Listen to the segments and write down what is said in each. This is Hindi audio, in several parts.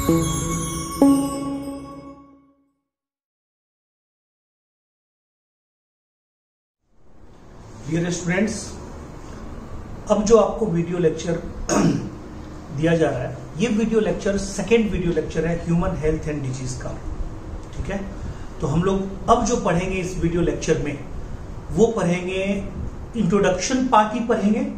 डियर स्टूडेंट्स, अब जो आपको वीडियो लेक्चर दिया जा रहा है, ये video lecture second video lecture है ह्यूमन हेल्थ एंड डिजीज का। ठीक है, तो हम लोग अब जो पढ़ेंगे इस वीडियो लेक्चर में वो पढ़ेंगे इंट्रोडक्शन पार्ट ही पढ़ेंगे,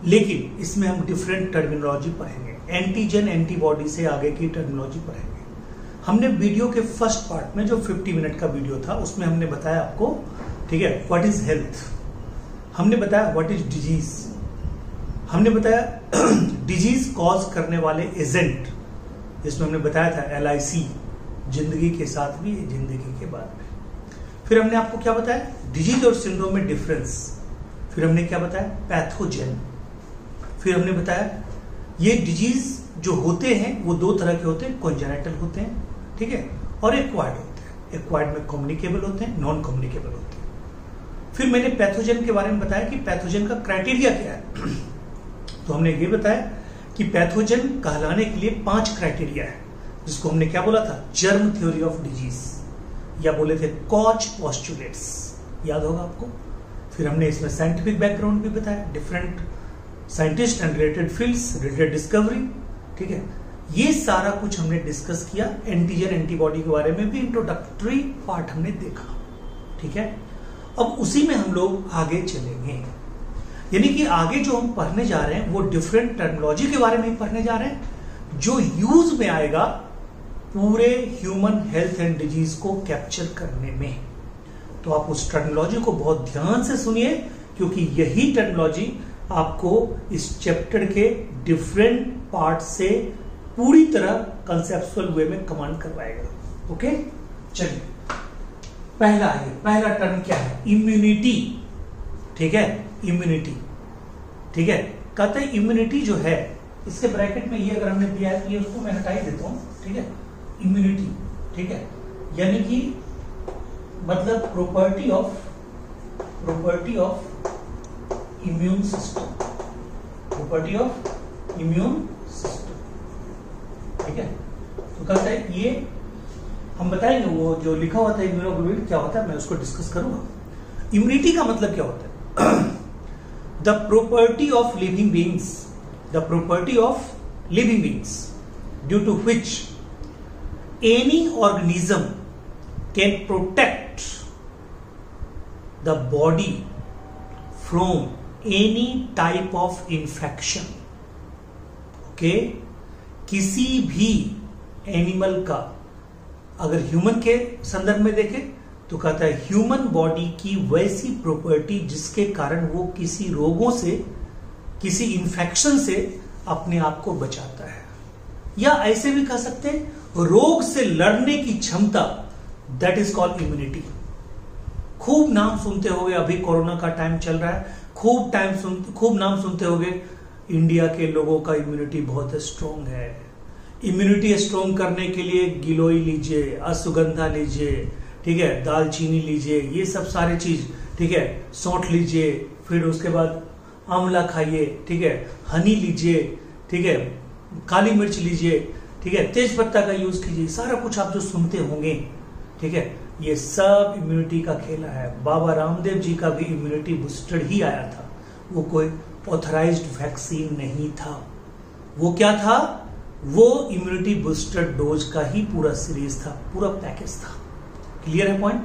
लेकिन इसमें हम डिफरेंट टर्मिनोलॉजी पढ़ेंगे। एंटीजन एंटीबॉडी से आगे की टर्मिनोलॉजी पढ़ेंगे। हमने वीडियो के फर्स्ट पार्ट में जो 50 मिनट का वीडियो था उसमें हमने बताया आपको, ठीक है, व्हाट इज हेल्थ, हमने बताया व्हाट इज डिजीज, हमने बताया डिजीज कॉज करने वाले एजेंट, जिसमें हमने बताया था LIC, जिंदगी के साथ भी जिंदगी के बाद में। फिर हमने आपको क्या बताया, डिजीज और सिंड्रोम में डिफरेंस। फिर हमने क्या बताया, पैथोजेन। फिर हमने बताया ये डिजीज जो होते हैं वो दो तरह के होते हैं, कॉन्जेनिटल होते हैं, ठीक है, और एक्वायर्ड होते हैं। एक्वायर्ड में कम्युनिकेबल होते हैं, नॉन कम्युनिकेबल होते हैं। फिर मैंने पैथोजेन के बारे में बताया कि पैथोजेन का क्राइटेरिया क्या है। तो हमने ये बताया कि पैथोजेन कहलाने के लिए 5 क्राइटेरिया है, जिसको हमने क्या बोला था, जर्म थ्योरी ऑफ डिजीज, या बोले थे कॉच पोस्टुलेट्स, याद होगा आपको। फिर हमने इसमें साइंटिफिक बैकग्राउंड भी बताया, different scientist and related fields, related discovery, ठीक है, ये सारा कुछ हमने डिस्कस किया। एंटीजन एंटीबॉडी के बारे में भी इंट्रोडक्टरी पार्ट हमने देखा, ठीक है। अब उसी में हम लोग आगे चलेंगे, यानी कि आगे जो हम पढ़ने जा रहे हैं वो डिफरेंट टर्मिनोलॉजी के बारे में ही पढ़ने जा रहे हैं, जो यूज में आएगा पूरे ह्यूमन हेल्थ एंड डिजीज को कैप्चर करने में। तो आप उस टर्मिनोलॉजी को बहुत ध्यान से सुनिए, क्योंकि यही टर्मिनोलॉजी आपको इस चैप्टर के डिफरेंट पार्ट से पूरी तरह कंसेप्चुअल वे में कमांड करवाएगा। ओके, चलिए पहला टर्म क्या है, इम्यूनिटी, ठीक है, इम्यूनिटी, ठीक है। कहते हैं इम्यूनिटी जो है, इसके ब्रैकेट में ये अगर हमने दिया है तो ये उसको मैं हटा ही देता हूं, ठीक है, इम्यूनिटी, ठीक है, यानी कि मतलब property of immune system, property of immune system, ठीक है। तो कहता है ये हम बताएंगे, वो जो लिखा हुआ था इम्यूनोग्लोबुलिन क्या होता है मैं उसको डिस्कस करूंगा। इम्यूनिटी का मतलब क्या होता है, the property of living beings, the property of living beings due to which any organism can protect the body from any type of infection. Okay, किसी भी एनिमल का अगर ह्यूमन के संदर्भ में देखें तो कहता है ह्यूमन बॉडी की वैसी प्रॉपर्टी जिसके कारण वो किसी रोगों से, किसी इंफेक्शन से अपने आप को बचाता है, या ऐसे भी कह सकते हैं रोग से लड़ने की क्षमता, दैट इज कॉल्ड इम्यूनिटी। खूब नाम सुनते होंगे, अभी कोरोना का टाइम चल रहा है, खूब नाम सुनते होंगे, इंडिया के लोगों का इम्यूनिटी बहुत स्ट्रांग है। इम्यूनिटी स्ट्रांग करने के लिए गिलोय लीजिए, अश्वगंधा लीजिए, ठीक है, दालचीनी लीजिए, ये सब सारे चीज, ठीक है, सौंठ लीजिए, फिर उसके बाद आंवला खाइए, ठीक है, हनी लीजिए, ठीक है, काली मिर्च लीजिए, ठीक है, तेज पत्ता का यूज कीजिए, सारा कुछ आप जो सुनते होंगे, ठीक है, ये सब इम्यूनिटी का खेला है। बाबा रामदेव जी का भी इम्यूनिटी बूस्टर ही आया था, वो कोई ऑथराइज्ड वैक्सीन नहीं था, वो क्या था, वो इम्यूनिटी बूस्टर डोज का ही पूरा सीरीज था, पूरा पैकेज था। क्लियर है पॉइंट?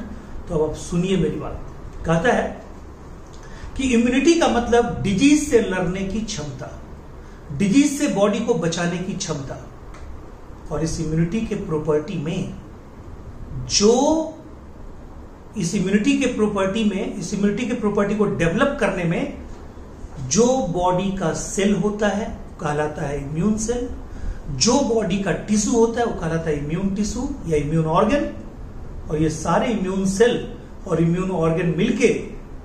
तो अब आप सुनिए मेरी बात। कहता है कि इम्यूनिटी का मतलब डिजीज से लड़ने की क्षमता, डिजीज से बॉडी को बचाने की क्षमता। और इस इम्यूनिटी के प्रॉपर्टी में जो इस इम्यूनिटी के प्रॉपर्टी को डेवलप करने में जो बॉडी का सेल होता है कहलाता है इम्यून सेल, जो बॉडी का टिश्यू होता है वो कहलाता है इम्यून टिश्यू या इम्यून ऑर्गन, और ये सारे इम्यून सेल और इम्यून ऑर्गन मिलके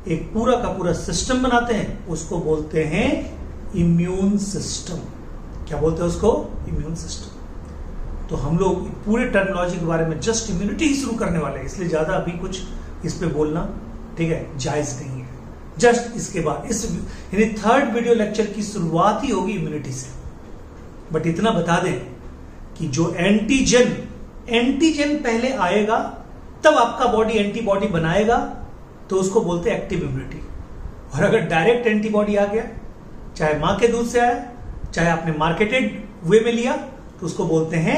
एक पूरा का पूरा सिस्टम बनाते हैं, उसको बोलते हैं इम्यून सिस्टम। क्या बोलते हैं उसको? Immune system. तो हम लोग पूरे टर्मिनोलॉजी के बारे में जस्ट इम्यूनिटी ही शुरू करने वाले हैं, इसलिए ज्यादा अभी कुछ इस पे बोलना, ठीक है, जायज नहीं है। जस्ट इसके बाद इस यानी थर्ड वीडियो लेक्चर की शुरुआत ही होगी इम्यूनिटी से। बट इतना बता दें कि जो एंटीजन पहले आएगा तब आपका बॉडी एंटीबॉडी बनाएगा, तो उसको बोलते हैं एक्टिव इम्यूनिटी। और अगर डायरेक्ट एंटीबॉडी आ गया, चाहे मां के दूध से आया, चाहे आपने मार्केटेड वे में लिया, तो उसको बोलते हैं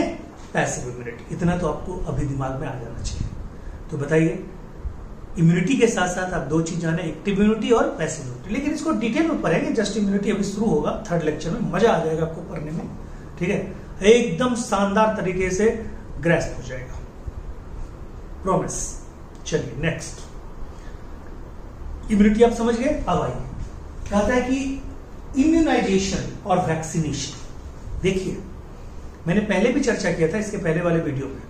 पैसिव इम्यूनिटी। इतना तो आपको अभी दिमाग में आ जाना चाहिए। तो बताइए, इम्यूनिटी के साथ साथ आप दो चीज जाने, एक्टिव इम्यूनिटी और पैसिव इम्यूनिटी। लेकिन इसको डिटेल में पढ़ेंगे, जस्ट इम्यूनिटी अभी शुरू होगा 3rd लेक्चर में, मजा आ जाएगा आपको पढ़ने में। ठीक है, एकदम शानदार तरीके से ग्रैस्प हो जाएगा, प्रॉमिस। चलिए नेक्स्ट, इम्यूनिटी आप समझ गए। अब आइए, कहता है कि इम्यूनाइजेशन और वैक्सीनेशन। देखिए, मैंने पहले भी चर्चा किया था इसके पहले वाले वीडियो में।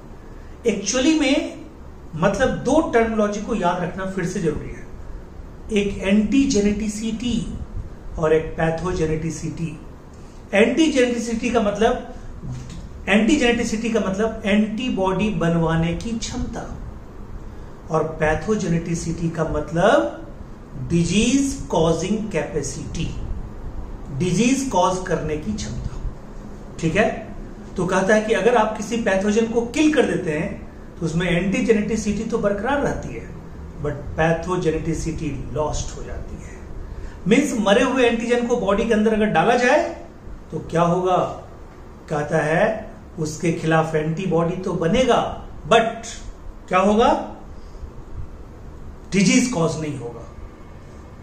एक्चुअली में मतलब दो टर्मिनोलॉजी को याद रखना फिर से जरूरी है, एक एंटीजेनेटिसिटी और एक पैथोजेनेटिसिटी। एंटीजेनेटिसिटी का मतलब एंटीबॉडी बनवाने की क्षमता, और पैथोजेनेटिसिटी का मतलब disease causing capacity, disease cause करने की क्षमता। ठीक है, तो कहता है कि अगर आप किसी पैथोजन को किल कर देते हैं तो उसमें एंटीजेनेटिसिटी तो बरकरार रहती है, बट पैथोजेनेटिसिटी लॉस्ट हो जाती है। मींस मरे हुए एंटीजन को बॉडी के अंदर अगर डाला जाए तो क्या होगा, कहता है उसके खिलाफ एंटीबॉडी तो बनेगा, बट क्या होगा, डिजीज कॉज नहीं होगा।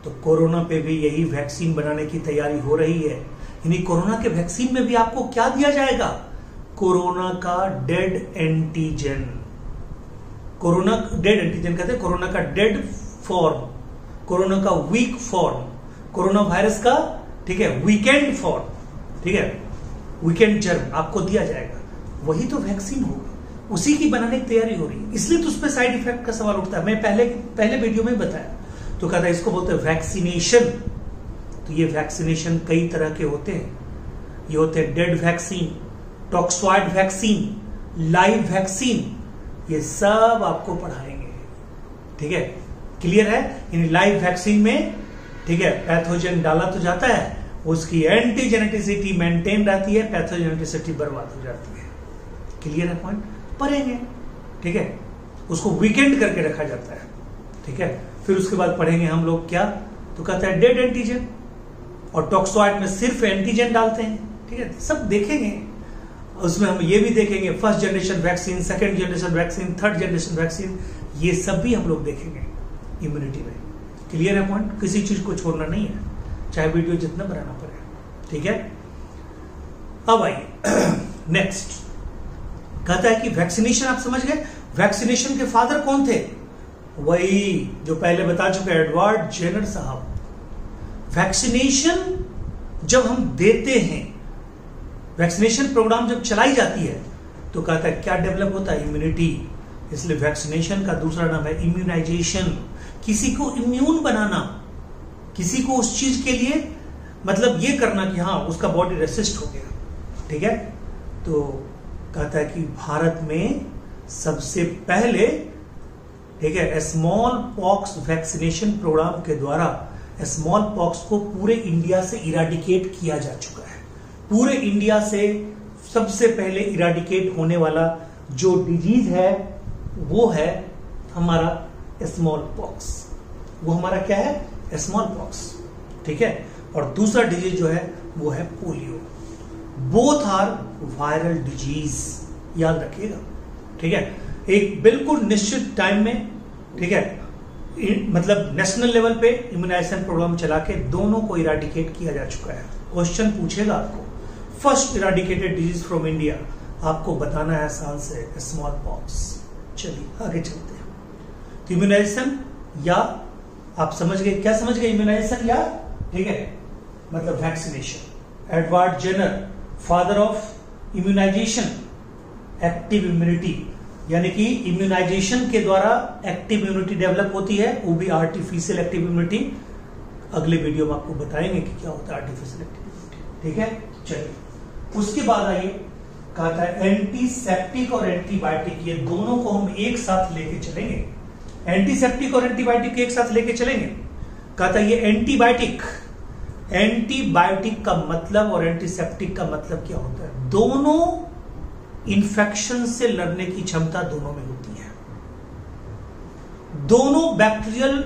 तो कोरोना पे भी यही वैक्सीन बनाने की तैयारी हो रही है। यानी कोरोना के वैक्सीन में भी आपको क्या दिया जाएगा, कोरोना का dead antigen. Corona dead antigen कहते हैं कोरोना का डेड फॉर्म, कोरोना का वीक फॉर्म, कोरोना वायरस का, ठीक है, वीकेंड फॉर्म, ठीक है, वीकेंड जर्म आपको दिया जाएगा, वही तो वैक्सीन होगा। उसी की बनाने की तैयारी हो रही है, इसलिए तो उस पर साइड इफेक्ट का सवाल उठता है। मैं पहले वीडियो में बताया। तो कहता है इसको बोलते हैं वैक्सीनेशन। तो ये वैक्सीनेशन कई तरह के होते हैं। ये होते हैं dead vaccine, toxoid vaccine, live vaccine, ये सब आपको पढ़ाएंगे। ठीक है, क्लियर है। यानी लाइव वैक्सीन में, ठीक है, पैथोजन डाला तो जाता है, उसकी एंटीजेनेटिसिटी मेंटेन रहती है, पैथोजेनेटिसिटी बर्बाद हो जाती है। क्लियर है पॉइंट, पढ़ेंगे। ठीक है, उसको वीकेंड करके रखा जाता है। ठीक है, फिर उसके बाद पढ़ेंगे हम लोग क्या, तो कहता है डेड एंटीजन, और टॉक्सॉइड में सिर्फ एंटीजन डालते हैं। ठीक है, सब देखेंगे। उसमें हम ये भी देखेंगे first generation vaccine, second generation vaccine, third generation vaccine, ये सब भी हम लोग देखेंगे इम्यूनिटी में। क्लियर है पॉइंट, किसी चीज को छोड़ना नहीं है, चाहे वीडियो जितना बनाना पड़े। ठीक है, अब आइए नेक्स्ट, कहता है कि वैक्सीनेशन आप समझ गए। वैक्सीनेशन के फादर कौन थे, वही जो पहले बता चुके एडवर्ड जेनर साहब। वैक्सीनेशन जब हम देते हैं, वैक्सीनेशन प्रोग्राम जब चलाई जाती है, तो कहता है क्या डेवलप होता है, इम्यूनिटी। इसलिए वैक्सीनेशन का दूसरा नाम है इम्यूनाइजेशन। किसी को इम्यून बनाना, किसी को उस चीज के लिए मतलब ये करना कि हाँ उसका बॉडी रेसिस्ट हो गया। ठीक है, तो कहता है कि भारत में सबसे पहले, ठीक है, स्मॉल पॉक्स वैक्सीनेशन प्रोग्राम के द्वारा स्मॉल पॉक्स को पूरे इंडिया से इराडिकेट किया जा चुका है। पूरे इंडिया से सबसे पहले इराडिकेट होने वाला जो डिजीज है वो है हमारा स्मॉल पॉक्स। वो हमारा क्या है, स्मॉल पॉक्स। ठीक है, और दूसरा डिजीज जो है वो है polio. Both are viral disease, याद रखिएगा। ठीक है, एक बिल्कुल निश्चित टाइम में, ठीक है, मतलब नेशनल लेवल पे इम्यूनाइजेशन प्रोग्राम चला के दोनों को इराडिकेट किया जा चुका है। क्वेश्चन पूछेगा आपको, first eradicated disease from India, आपको बताना है आसान से स्मॉल पॉक्स। चलिए आगे चलते हैं। तो इम्यूनाइजेशन, या आप समझ गए, क्या समझ गए, इम्यूनाइजेशन या, ठीक है, मतलब vaccination. Edward Jenner, father of immunisation, active immunity, यानी कि इम्यूनाइजेशन के द्वारा एक्टिव इम्यूनिटी डेवलप होती है, वो भी आर्टिफिशियल एक्टिव इम्यूनिटी। अगले वीडियो में आपको बताएंगे कि क्या होता है आर्टिफिशियल एक्टिव इम्यूनिटी। ठीक है, चलिए उसके बाद आइए, कहता है एंटीसेप्टिक और एंटीबायोटिक, ये दोनों को हम एक साथ लेके चलेंगे। एंटीसेप्टिक और एंटीबायोटिक एक साथ लेके चलेंगे। कहता है ये एंटीबायोटिक, एंटीबायोटिक का मतलब और एंटीसेप्टिक का मतलब क्या होता है, दोनों इन्फेक्शन से लड़ने की क्षमता दोनों में होती है। दोनों बैक्टीरियल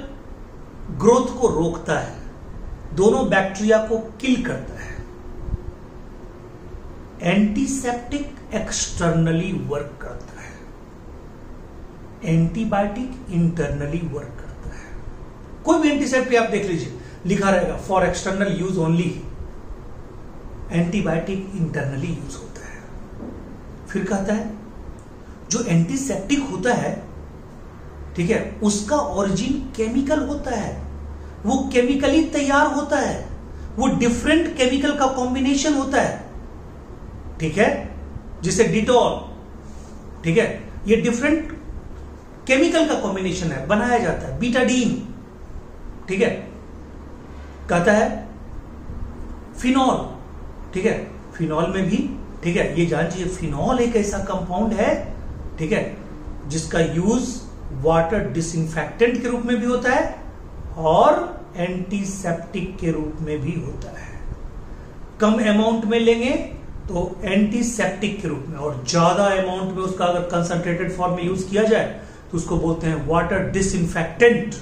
ग्रोथ को रोकता है, दोनों बैक्टीरिया को किल करता है। एंटीसेप्टिक एक्सटर्नली वर्क करता है, एंटीबायोटिक इंटरनली वर्क करता है। कोई भी एंटीसेप्टिक आप देख लीजिए, लिखा रहेगा for external use only, antibiotic internally use होता है। फिर कहता है जो एंटीसेप्टिक होता है, ठीक है, उसका ओरिजिन केमिकल होता है, वो केमिकली तैयार होता है, वो डिफरेंट केमिकल का कॉम्बिनेशन होता है, ठीक है, जिसे डिटॉल, ठीक है, ये डिफरेंट केमिकल का कॉम्बिनेशन है, बनाया जाता है, बीटाडीन, ठीक है। कहता है फिनॉल, ठीक है, फिनॉल में भी, ठीक है, ये जान लीजिए फिनॉल एक ऐसा कंपाउंड है, ठीक है, जिसका यूज वाटर डिसइंफेक्टेंट के रूप में भी होता है और एंटीसेप्टिक के रूप में भी होता है। कम अमाउंट में लेंगे तो एंटीसेप्टिक के रूप में, और ज्यादा अमाउंट में उसका अगर कंसंट्रेटेड फॉर्म में यूज किया जाए तो उसको बोलते हैं वाटर डिसइंफेक्टेंट।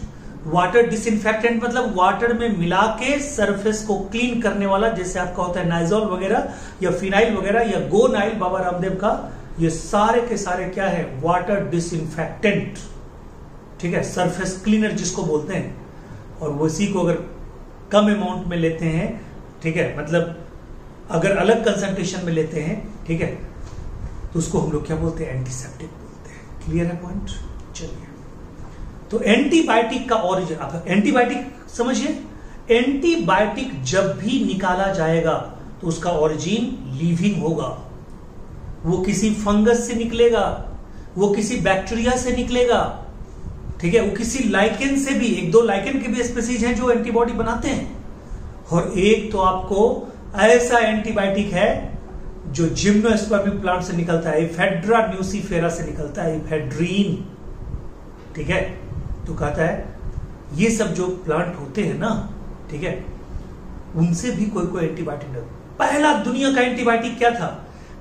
वाटर डिसइंफेक्टेंट मतलब वाटर में मिला के सरफेस को क्लीन करने वाला, जैसे आपका होता है नाइजॉल वगैरह या फिनाइल वगैरह या गोनाइल बाबा रामदेव का, ये सारे के सारे क्या है, वाटर डिसइंफेक्टेंट, ठीक है, सरफेस क्लीनर जिसको बोलते हैं। और उसी को अगर कम अमाउंट में लेते हैं, ठीक है, मतलब अगर अलग कंसंट्रेशन में लेते हैं, ठीक है, तो उसको हम लोग क्या बोलते हैं, एंटीसेप्टिक बोलते हैं। क्लियर है पॉइंट? चलिए, तो एंटीबायोटिक का ओरिजिन, आप एंटीबायोटिक समझिए, एंटीबायोटिक जब भी निकाला जाएगा तो उसका ओरिजिन लिविंग होगा, वो किसी फंगस से निकलेगा, वो किसी बैक्टीरिया से निकलेगा, ठीक है, वो किसी लाइकेन से भी, एक दो लाइकेन के भी स्पीसीज हैं जो एंटीबॉडी बनाते हैं। और एक तो आपको ऐसा एंटीबायोटिक है जो जिम्नोस्पर्मिक प्लांट से निकलता है, इफेड्रा न्यूसीफेरा से निकलता है, इफेड्रीन, ठीक है। तो कहता है ये सब जो प्लांट होते हैं ना, ठीक है, उनसे भी कोई कोई एंटीबायोटिक। पहला दुनिया का एंटीबायोटिक क्या था?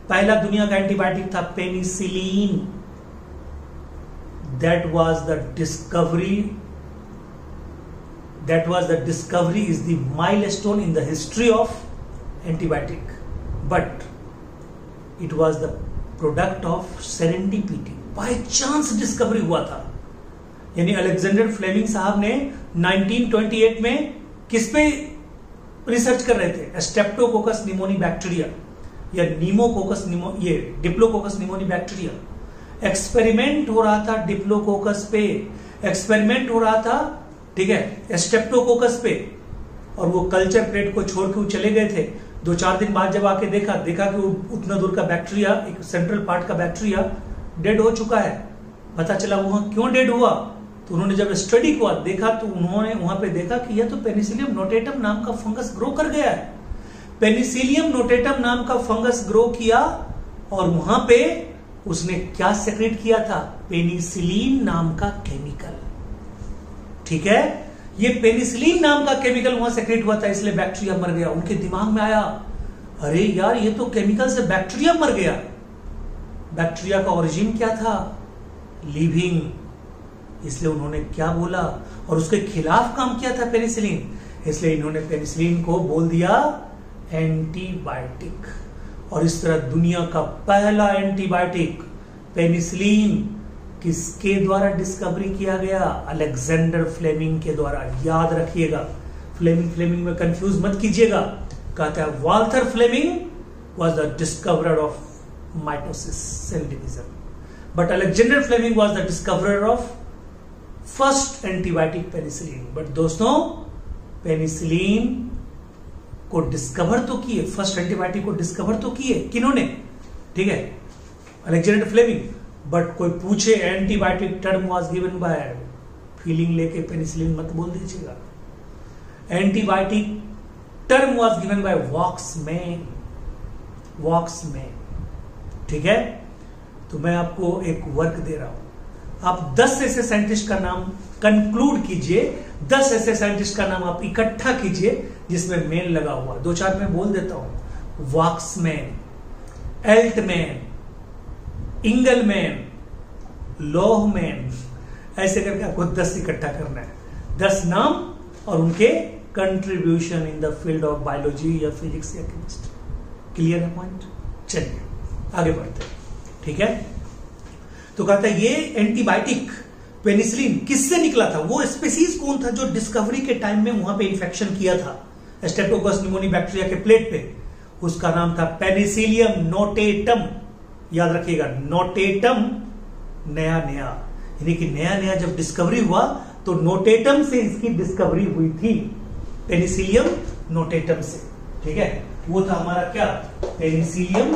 पहला दुनिया का एंटीबायोटिक था penicillin. That was the discovery is the milestone in the history of antibiotic, but it was the product of serendipity, by chance discovery हुआ था। यानी अलेक्जेंडर फ्लेमिंग साहब ने 1928 में किस पे रिसर्च कर रहे थे? स्ट्रेप्टोकोकस निमोनी बैक्टीरिया या नीमोकोकस ये डिप्लोकोकस निमोनी बैक्टीरिया। एक्सपेरिमेंट हो रहा था डिप्लोकोकस पे, एक्सपेरिमेंट हो रहा था, ठीक है, स्ट्रेप्टोकोकस पे, और वो कल्चर प्लेट को छोड़ के वो चले गए थे। 2-4 दिन बाद जब आके देखा कि वो उतना दूर का बैक्टीरिया, एक सेंट्रल पार्ट का बैक्टीरिया डेड हो चुका है। पता चला वहां क्यों डेड हुआ, तो उन्होंने जब स्टडी किया, देखा तो उन्होंने वहां पे देखा कि यह तो पेनिसिलियम नोटेटम नाम का फंगस ग्रो कर गया है। पेनिसिलियम नोटेटम नाम का फंगस ग्रो किया और वहां पे उसने क्या सेक्रेट किया था? पेनिसिलिन नाम का केमिकल, ठीक है। ये पेनिसिलिन नाम का केमिकल वहां सेक्रेट हुआ था, इसलिए बैक्टीरिया मर गया। उनके दिमाग में आया, अरे यार ये तो केमिकल से बैक्टीरिया मर गया। बैक्टीरिया का ओरिजिन क्या था? लिविंग। इसलिए उन्होंने क्या बोला और उसके खिलाफ काम किया था पेनिसिलिन, इसलिए इन्होंने पेनिसिलिन को बोल दिया एंटीबायोटिक। और इस तरह दुनिया का पहला एंटीबायोटिक पेनिसिलिन किसके द्वारा डिस्कवरी किया गया? अलेक्जेंडर फ्लेमिंग के द्वारा। याद रखिएगा, फ्लेमिंग में कंफ्यूज मत कीजिएगा। कहता है Walther Flemming was the discoverer of mitosis, cell division, but Alexander Fleming was the discoverer of first antibiotic penicillin. But दोस्तों, पेनिसिलिन को डिस्कवर तो किए, फर्स्ट एंटीबायोटिक को डिस्कवर तो किए किन्होंने? ठीक है, अलेक्जेंडर फ्लेमिंग। बट कोई पूछे antibiotic term was given by, feeling लेके पेनिसिलिन मत बोल दीजिएगा। Antibiotic term was given by Voxman, ठीक है। तो मैं आपको एक वर्क दे रहा हूं, आप 10 ऐसे साइंटिस्ट का नाम कंक्लूड कीजिए, 10 ऐसे साइंटिस्ट का नाम आप इकट्ठा कीजिए जिसमें मेन लगा हुआ। 2-4 में बोल देता हूं, वॉक्समैन, एल्टमैन, इंगलमैन, लोहमैन, ऐसे करके आपको 10 इकट्ठा करना है। 10 नाम और उनके contribution in the field of biology या फिजिक्स या केमिस्ट्री। क्लियर है पॉइंट? चलिए आगे बढ़ते हैं। ठीक है, तो कहता है ये एंटीबायोटिक पेनिसिलिन किससे निकला था? वो स्पीसीज कौन था जो डिस्कवरी के टाइम में वहां पे इंफेक्शन किया था स्ट्रेप्टोकोकस निमोनी बैक्टीरिया के प्लेट पे? उसका नाम था पेनिसिलियम नोटेटम। याद रखिएगा, नोटेटम नया नया, यानी कि नया नया जब डिस्कवरी हुआ तो नोटेटम से इसकी डिस्कवरी हुई थी, पेनिसिलियम नोटेटम से। ठीक है, वो था हमारा क्या? Penicillium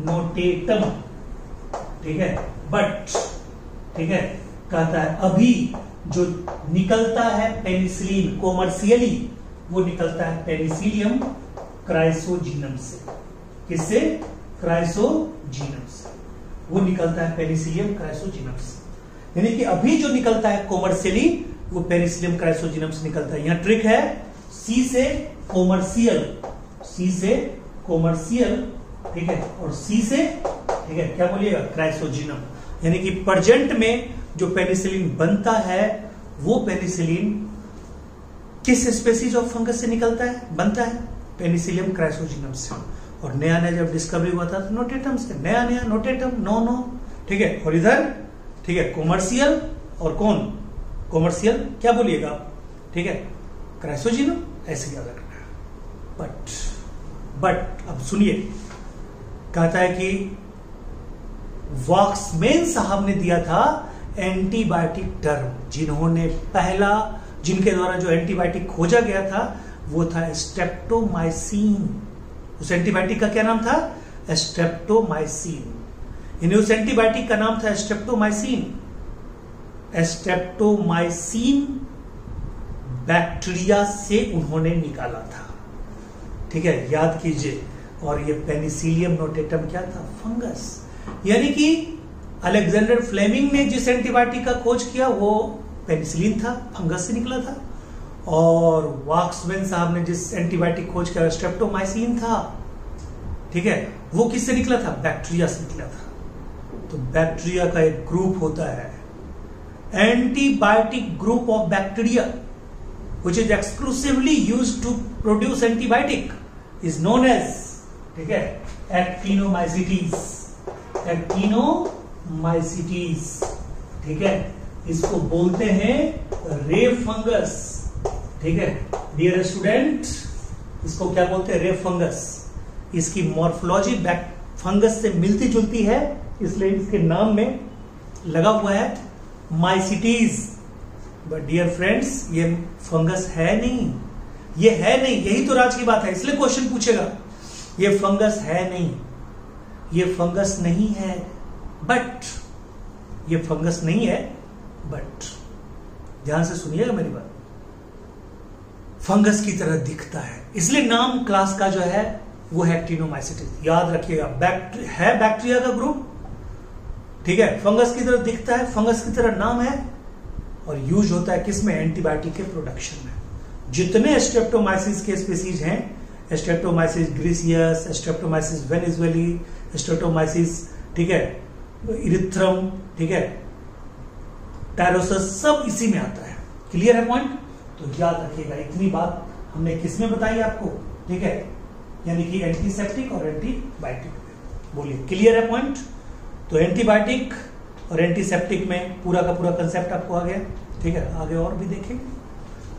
notatum. ठीक है, बट ठीक है, कहता है अभी जो निकलता है पेनिसिलिन कॉमर्शियली, वो निकलता है पेनिसिलियम क्राइसोजीनम से। किससे? क्राइसोजीनम से वो निकलता है, पेनिसिलियम क्राइसोजीनम से। यानी कि अभी जो निकलता है कॉमर्शियली वो पेनिसिलियम क्राइसोजीनम से निकलता है। यहां ट्रिक है, सी से कॉमर्शियल, सी से कॉमर्शियल, ठीक है, और सी से ठीक है क्या बोलिएगा? क्राइसोजीनम। यानी कि प्रेजेंट में जो पेनिसिलिन बनता है वो पेनिसिलिन किस स्पेसीज ऑफ फंगस से निकलता है, बनता है? पेनिसिलियम क्राइसोजीनम से। और नया नया जब डिस्कवरी हुआ था तो नोटेटम से, नया नया नोटेटम, नो ठीक है। और इधर ठीक है कॉमर्शियल, और कौन कॉमर्शियल क्या बोलिएगा आप? ठीक है, क्राइसोजीनम, ऐसे याद रखना है। बट अब सुनिए, कहता है कि वॉक्समैन साहब ने दिया था एंटीबायोटिक टर्म, जिनके द्वारा जो एंटीबायोटिक खोजा गया था वो था स्ट्रेप्टोमाइसिन। उस एंटीबायोटिक का क्या नाम था? स्ट्रेप्टोमाइसिन। यानी उस एंटीबायोटिक का नाम था स्ट्रेप्टोमाइसिन। स्ट्रेप्टोमाइसिन बैक्टीरिया से उन्होंने निकाला था। ठीक है, याद कीजिए। और ये पेनिसिलियम नोटेटम क्या था? फंगस। यानी कि अलेक्जेंडर फ्लेमिंग ने जिस एंटीबायोटिक का खोज किया वो पेनिसिलिन था, फंगस से निकला था। और वॉक्समैन साहब ने जिस एंटीबायोटिक खोज किया स्ट्रेप्टोमाइसिन था, ठीक है, वो किससे निकला था? बैक्टीरिया से निकला था। तो बैक्टीरिया का एक ग्रुप होता है, antibiotic group of bacteria, which is exclusively used to produce antibiotic is known as, ठीक है, एक्टिनोमाइसिटीज। एक्टिनोमाइसिटीज, ठीक है, इसको बोलते हैं रेव फंगस। ठीक है डियर स्टूडेंट, इसको क्या बोलते हैं? रेव फंगस। इसकी मॉर्फोलॉजी फंगस से मिलती जुलती है, इसलिए इसके नाम में लगा हुआ है माइसिटीज। बट डियर फ्रेंड्स, ये फंगस है नहीं, ये है नहीं, यही तो राज की बात है। इसलिए क्वेश्चन पूछेगा, ये फंगस है नहीं, ये फंगस नहीं है, बट ये फंगस नहीं है, बट ध्यान से सुनिएगा मेरी बात, फंगस की तरह दिखता है, इसलिए नाम क्लास का जो है वो है एक्टिनोमाइसिटीज। याद रखिएगा, है बैक्टीरिया का ग्रुप, ठीक है, फंगस की तरह दिखता है, फंगस की तरह नाम है, और यूज होता है किसमें? एंटीबायोटिक के प्रोडक्शन में। जितने स्ट्रेप्टोमाइसिस के स्पीसीज हैं, स्ट्रेप्टोमाइसिस ग्रीसियस, स्ट्रेप्टोमाइसिस वेनेजुएली, स्ट्रेप्टोमाइसिस, ठीक है, इरिथ्रम, ठीक है, टायरोसस, सब इसी में आता है। क्लियर है पॉइंट? तो याद रखिएगा, इतनी बात हमने किसमें बताई आपको, ठीक है, यानी कि एंटीसेप्टिक और एंटीबायोटिक। बोलिए क्लियर है पॉइंट? तो एंटीबायोटिक और एंटीसेप्टिक में पूरा का पूरा कंसेप्ट आपको आ गया। ठीक है, आगे और भी देखेंगे।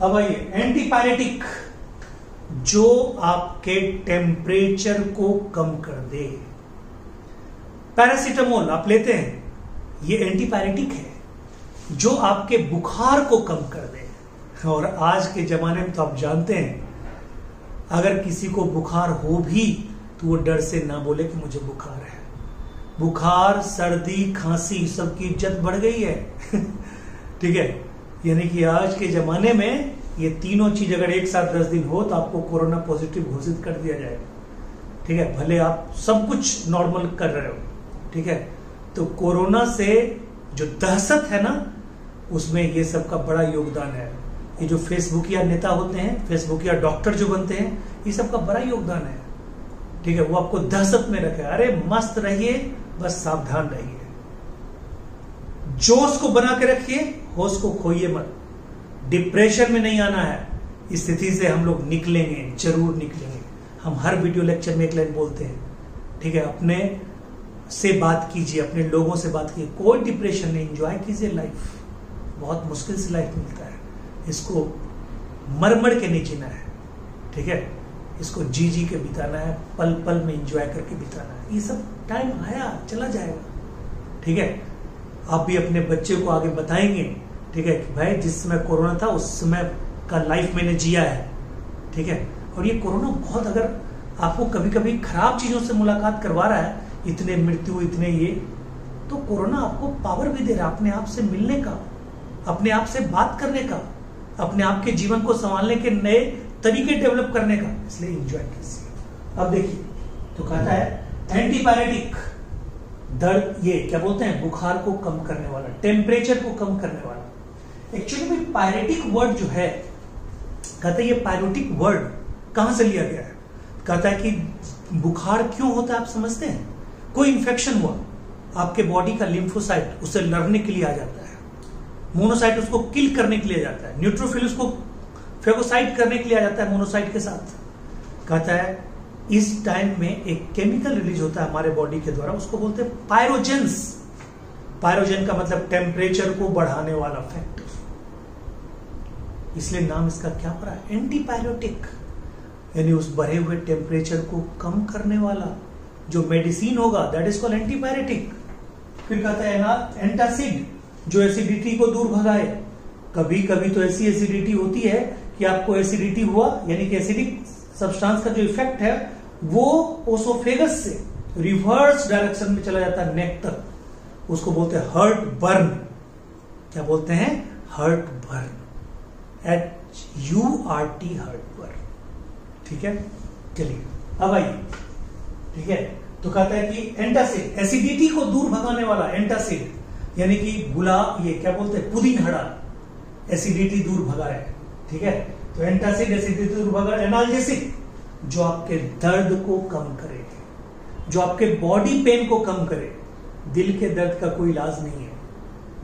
अब आइए एंटीपायरेटिक, जो आपके टेम्परेचर को कम कर दे। पैरासीटामोल आप लेते हैं, ये एंटीपायरेटिक है, जो आपके बुखार को कम कर दे। और आज के जमाने में तो आप जानते हैं, अगर किसी को बुखार हो भी तो वो डर से ना बोले कि मुझे बुखार है। बुखार, सर्दी, खांसी, सबकी इज्जत बढ़ गई है। ठीक है, यानी कि आज के जमाने में ये तीनों चीज अगर एक साथ 10 दिन हो तो आपको कोरोना पॉजिटिव घोषित कर दिया जाएगा। ठीक है, भले आप सब कुछ नॉर्मल कर रहे हो। ठीक है, तो कोरोना से जो दहशत है ना, उसमें ये सब का बड़ा योगदान है। ये जो फेसबुकिया नेता होते हैं, फेसबुकिया डॉक्टर जो बनते हैं, ये सब का बड़ा योगदान है। ठीक है, वो आपको दहशत में रखे, अरे मस्त रहिए, बस सावधान रहिए। जोश को बना के रखिए, होश को खोइए मत। डिप्रेशन में नहीं आना है, इस स्थिति से हम लोग निकलेंगे, जरूर निकलेंगे। हम हर वीडियो लेक्चर में एक लाइन बोलते हैं, ठीक है, अपने से बात कीजिए, अपने लोगों से बात कीजिए, कोई डिप्रेशन नहीं, एंजॉय कीजिए लाइफ। बहुत मुश्किल से लाइफ मिलता है, इसको मर मर के नहीं जीना है, ठीक है, इसको जी जी के बिताना है, पल पल में एंजॉय करके बिताना है। ये सब टाइम आया चला जाएगा, ठीक है। आप भी अपने बच्चे को आगे बताएंगे, ठीक है, कि भाई जिस समय कोरोना था उस समय का लाइफ मैंने जिया है, ठीक है। और ये कोरोना बहुत, अगर आपको कभी कभी खराब चीजों से मुलाकात करवा रहा है, इतने मृत्यु, इतने ये, तो कोरोना आपको पावर भी दे रहा है अपने आप से मिलने का, अपने आप से बात करने का, अपने आप के जीवन को संभालने के नए तरीके डेवलप करने का, इसलिए एंजॉय कीजिए। अब देखिए, तो कहता है एंटीपायरेटिक, दर्द, ये क्या बोलते हैं, बुखार को कम करने वाला, टेम्परेचर को कम करने वाला। एक्चुअली में पायरेटिक वर्ड जो है, कहते हैं ये पायरेटिक वर्ड कहां से लिया गया है। कहता है कि बुखार क्यों होता है आप समझते हैं, कोई इंफेक्शन हुआ, आपके बॉडी का लिम्फोसाइट उसे लड़ने के लिए आ जाता है, मोनोसाइट उसको किल करने के लिए जाता है, न्यूट्रोफिल उसको फेगोसाइट करने के लिए आ जाता है मोनोसाइट के साथ। कहता है इस टाइम में एक केमिकल रिलीज होता है हमारे बॉडी के द्वारा, उसको बोलते हैं पायरोजेंस। पायरोजेन का मतलब टेम्परेचर को बढ़ाने वाला फैक्टर, इसलिए नाम इसका क्या पड़ा, एंटीपायरेटिक, यानी उस बढ़े हुए टेम्परेचर को कम करने वाला जो मेडिसिन होगा, दैट इज कॉल्ड एंटीपायरेटिक। फिर कहता है ना एंटासिड, जो एसिडिटी को दूर भगाए। कभी कभी तो ऐसी एसिडिटी होती है कि आपको एसिडिटी हुआ, यानी कि एसिडिक सब्सटेंस का जो इफेक्ट है वो ओसोफेगस से रिवर्स डायरेक्शन में चला जाता है नेक तक, उसको बोलते हैं हर्ट बर्न। क्या बोलते हैं, hurt burn, HURT, hurt burn, ठीक है। चलिए अब आइए, ठीक है, तो कहता है कि एंटासिड, एसिडिटी को दूर भगाने वाला एंटासिड, यानी कि गुलाब, ये क्या बोलते हैं, पुदीनहड़ा, एसिडिटी दूर भगाए, ठीक है। तो एंटासिड एसिडिटी दूर भगाए। एनाल्जेसिक, जो आपके दर्द को कम करे, जो आपके बॉडी पेन को कम करे। दिल के दर्द का कोई इलाज नहीं है,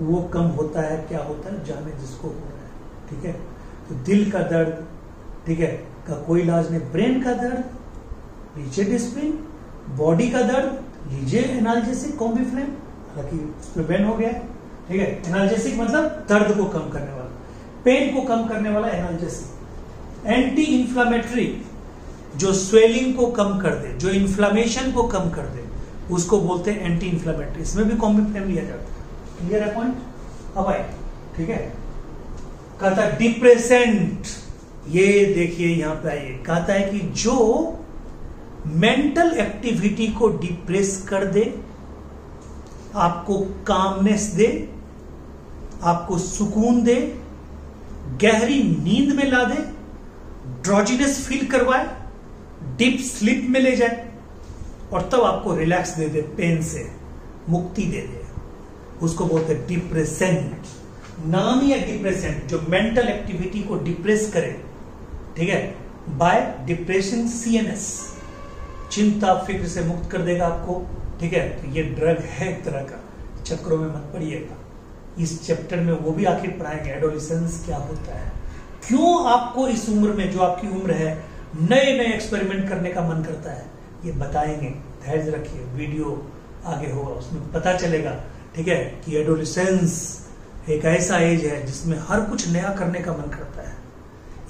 वो कम होता है, क्या होता है जाने जिसको हो रहा है, ठीक है। तो दिल का दर्द, ठीक है, का कोई इलाज नहीं। ब्रेन का दर्द लीजिए डिस्प्रिन, बॉडी का दर्द लीजिए एनाल्जेसिक, कॉम्बिफ्लेम, हालांकि उस पर बैन हो गया है, ठीक है। एनाल्जेसिक मतलब दर्द को कम करने वाला, पेन को कम करने वाला एनाल्जेसिक। एंटी इंफ्लामेटरी, जो स्वेलिंग को कम कर दे, जो इन्फ्लामेशन को कम कर दे, उसको बोलते हैं एंटी इंफ्लामेटरी। इसमें भी कॉम्बिफ्लेम लिया जाता है, क्लियर है पॉइंट। अब आए, ठीक है, कहता है डिप्रेसेंट, ये देखिए यहां पे आइए, कहता है कि जो मेंटल एक्टिविटी को डिप्रेस कर दे, आपको कामनेस दे, आपको सुकून दे, गहरी नींद में ला दे, ड्रॉजीनेस फील करवाए, डीप स्लीप में ले जाए, और तब आपको रिलैक्स दे दे, पेन से मुक्ति दे दे, उसको बोलते हैं डिप्रेसेंट। नाम ही है डिप्रेसेंट, जो मेंटल एक्टिविटी को डिप्रेस करे, ठीक है, बाय डिप्रेशन CNS, चिंता फिक्र से मुक्त कर देगा आपको, ठीक है। तो ये ड्रग है एक तरह का, चक्रों में मत पड़िएगा। इस चैप्टर में वो भी आखिर पढ़ाएंगे, एडोलेसेंस क्या होता है, क्यों आपको इस उम्र में, जो आपकी उम्र है, नए नए एक्सपेरिमेंट करने का मन करता है, ये बताएंगे। धैर्य रखिए, वीडियो आगे होगा, उसमें पता चलेगा, ठीक है, कि एडोलेसेंस एक ऐसा एज है जिसमें हर कुछ नया करने का मन करता है।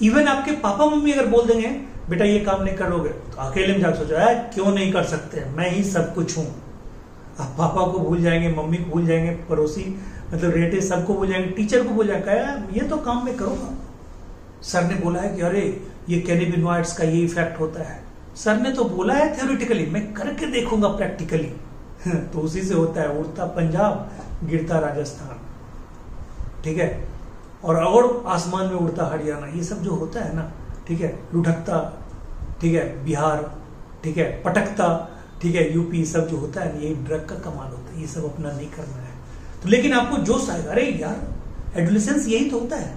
इवन आपके पापा मम्मी अगर बोल देंगे बेटा ये काम नहीं करोगे, तो अकेले में जाकर सोचा है क्यों नहीं कर सकते, मैं ही सब कुछ हूं। आप पापा को भूल जाएंगे, मम्मी को भूल जाएंगे, पड़ोसी मतलब रिलेटिव सबको भूल जाएंगे, टीचर को भूल जाएंगे, ये तो काम मैं करूंगा, सर ने बोला है कि अरे ये कैनिबिनॉइड्स का ये इफेक्ट होता है, सर ने तो बोला है थ्योरेटिकली, मैं करके देखूंगा प्रैक्टिकली। तो उसी से होता है, उड़ता पंजाब गिरता राजस्थान, ठीक है, और आसमान में उड़ता हरियाणा, ये सब जो होता है ना, ठीक है, लुढ़कता, ठीक है, बिहार, ठीक है, पटकता, ठीक है, यूपी, सब जो होता है ये ड्रग का कमाल होता है, ये सब अपना नहीं करना है। तो लेकिन आपको जोश आएगा, अरे यार एडोलेसेंस यही तो होता है,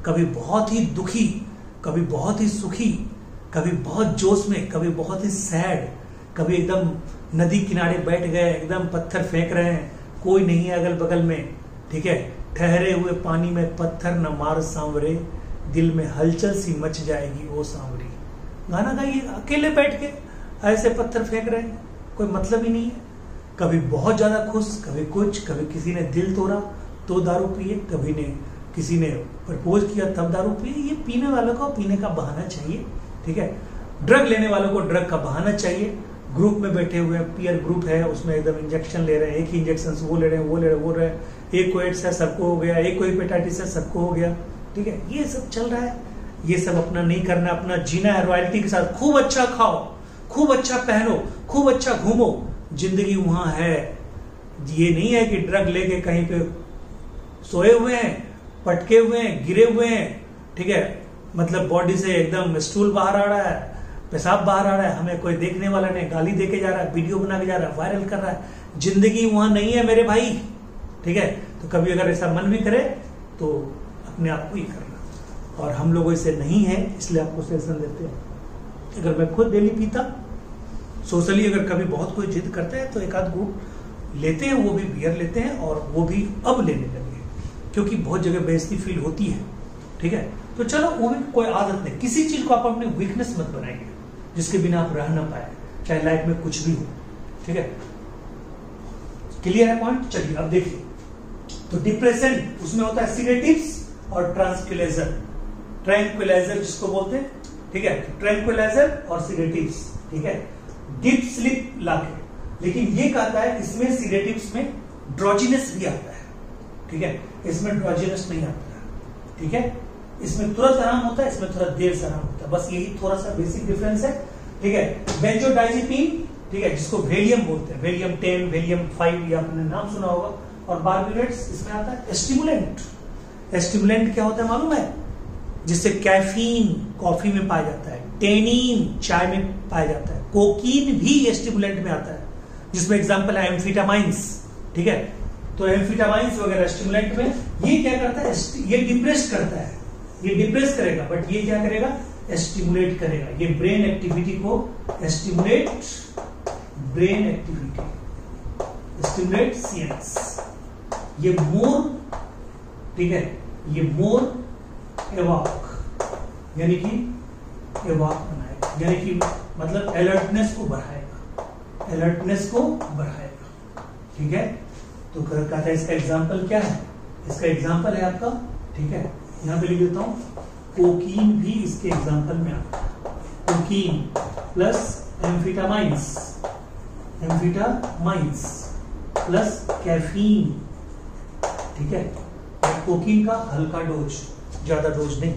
कभी बहुत ही दुखी, कभी बहुत ही सुखी, कभी बहुत जोश में, कभी बहुत ही सैड, कभी एकदम नदी किनारे बैठ गए, एकदम पत्थर फेंक रहे हैं, कोई नहीं है अगल बगल में, ठीक है, ठहरे हुए पानी में पत्थर न मार सांवरे, दिल में हलचल सी मच जाएगी ओ सांवरी। गाना गाइए अकेले बैठ के, ऐसे पत्थर फेंक रहे हैं, कोई मतलब ही नहीं है। कभी बहुत ज्यादा खुश, कभी कुछ, कभी किसी ने दिल तोड़ा तो दारू पिए, कभी ने किसी ने प्रपोज किया तब दारू पिए। ये पीने वालों को पीने का बहाना चाहिए, ठीक है। ड्रग लेने वालों को ड्रग का बहाना चाहिए। ग्रुप में बैठे हुए पीयर ग्रुप है, उसमें एकदम इंजेक्शन ले रहे हैं, एक ही इंजेक्शन से वो ले रहे हैं, वो ले रहे हैं, वो ले रहे हैं, एक को एड्स है सबको हो गया, एक को हेपेटाइटिस है सबको हो गया, ठीक है। ये सब चल रहा है, ये सब अपना नहीं करना, अपना जीना है रॉयल्टी के साथ। खूब अच्छा खाओ, खूब अच्छा पहनो, खूब अच्छा घूमो, जिंदगी वहां है। ये नहीं है कि ड्रग लेके कहीं पे सोए हुए हैं, पटके हुए हैं, गिरे हुए हैं, ठीक है, मतलब बॉडी से एकदम स्टूल बाहर आ रहा है, पेशाब बाहर आ रहा है, हमें कोई देखने वाला नहीं, गाली देके जा रहा है, वीडियो बना के जा रहा है, वायरल कर रहा है। जिंदगी वहां नहीं है मेरे भाई, ठीक है। तो कभी अगर ऐसा मन भी करे तो अपने आप को ही करना, और हम लोगों से नहीं है, इसलिए आपको सजेशन देते हैं। अगर मैं खुद डेली पीता, सोशली अगर कभी बहुत कोई जिद करता है तो एक आध घूंट लेते हैं, वो भी बियर लेते हैं, और वो भी अब लेने लगे क्योंकि बहुत जगह बेइज्जती फील होती है, ठीक है। तो चलो, वो भी कोई आदत नहीं, किसी चीज को आप अपनी वीकनेस मत बनाइए जिसके बिना आप रह ना पाए, चाहे लाइफ में कुछ भी हो, ठीक है। क्लियर है पॉइंट? चलिए अब देखिए, तो डिप्रेशन उसमें होता है सीडेटिव्स और ट्रांक्विलाइजर। ट्रैंक्विलाइजर जिसको बोलते हैं, ठीक है, ट्रैंक्विलाइजर और सीडेटिव्स, ठीक है, डीप स्लीप लाके। लेकिन ये कहता है इसमें सीडेटिव्स में ड्रोजिनस भी आता है, ठीक है, इसमें ड्रोजिनस नहीं आता है, ठीक है। इसमें तुरंत आराम होता है, इसमें थोड़ा देर से आराम होता है, बस यही थोड़ा सा बेसिक डिफरेंस है, ठीक है। बेंजोडाइजेपिन, ठीक है, जिसको वेलियम बोलते हैं, वेलियम 10, वेलियम 5, या आपने नाम सुना होगा। और बार्बिट्रेट्स इसमें आता है। स्टिमुलेंट, स्टिमुलेंट क्या होता है मालूम है? जिससे कैफीन कॉफी में पाया जाता है, टेनिन चाय में पाया जाता है, कोकीन भी स्टिमुलेंट में आता है, जिसमें एग्जांपल है एम्फिटामाइंस, ठीक है। तो एम्फिटामाइंस वगैरह स्टिमुलेंट में ये क्या करता है? ये डिप्रेस करता है, ये डिप्रेस करेगा, बट ये क्या करेगा? स्टिमुलेट करेगा। ये ब्रेन एक्टिविटी को stimulate, brain activity stimulate CNS. ये मोर, ठीक है, ये मोर एवॉक, यानी कि एवॉक बनाएगा, यानी कि मतलब अलर्टनेस को बढ़ाएगा, अलर्टनेस को बढ़ाएगा, ठीक है। तो कहता है इसका एग्जांपल क्या है? इसका एग्जांपल है आपका, ठीक है, यहां पे लिख देता हूं, कोकीन भी इसके एग्जांपल में आता है। Cocaine plus amphetamines, amphetamines plus caffeine, ठीक है। कोकीन का हल्का डोज, ज्यादा डोज नहीं,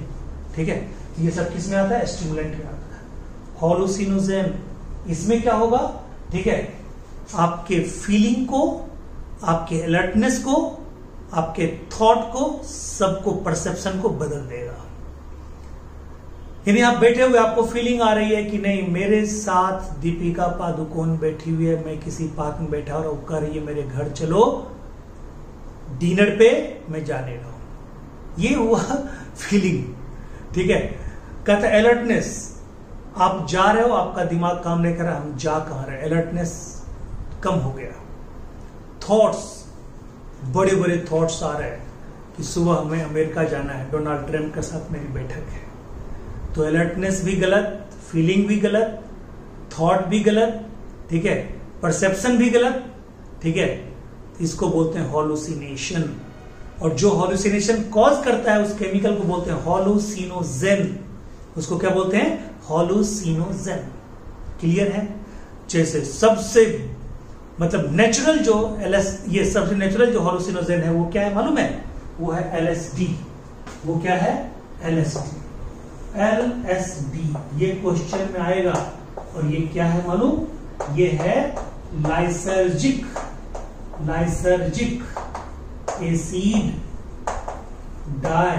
ठीक है। ये सब किस में आता है? स्टिमुलेंट में आता है। हॉलुसिनोजेन, इसमें क्या होगा? ठीक है, आपके फीलिंग को, आपके अलर्टनेस को, आपके थॉट को, सबको, परसेप्शन को बदल देगा। यानी आप बैठे हुए, आपको फीलिंग आ रही है कि नहीं, मेरे साथ दीपिका पादुकोण बैठी हुई है, मैं किसी पार्क में बैठा और वो कह रही है मेरे घर चलो डिनर पे, मैं जाने रहा हूं, ये हुआ फीलिंग, ठीक है। कहता है अलर्टनेस, आप जा रहे हो, आपका दिमाग काम नहीं कर रहा, हम जा कहां रहे, अलर्टनेस कम हो गया। थॉट्स, बड़े बड़े थॉट्स आ रहे हैं कि सुबह हमें अमेरिका जाना है, डोनाल्ड ट्रंप के साथ मेरी बैठक है, तो अलर्टनेस भी गलत, फीलिंग भी गलत, थॉट भी गलत, ठीक है, परसेप्शन भी गलत, ठीक है। इसको बोलते हैं हॉलुसिनेशन, और जो हॉलुसिनेशन कॉज करता है उस केमिकल को बोलते हैं हॉलुसिनोजेन। उसको क्या बोलते हैं? हॉलुसिनोजेन। क्लियर है? जैसे सबसे मतलब नेचुरल जो ये सबसे नेचुरल जो हॉलुसिनोजेन है वो क्या है मालूम है? वो है एलएसडी। वो क्या है? एलएसडी। एलएसडी ये क्वेश्चन में आएगा, और ये क्या है मालूम? ये है lysergic, lysergic acid die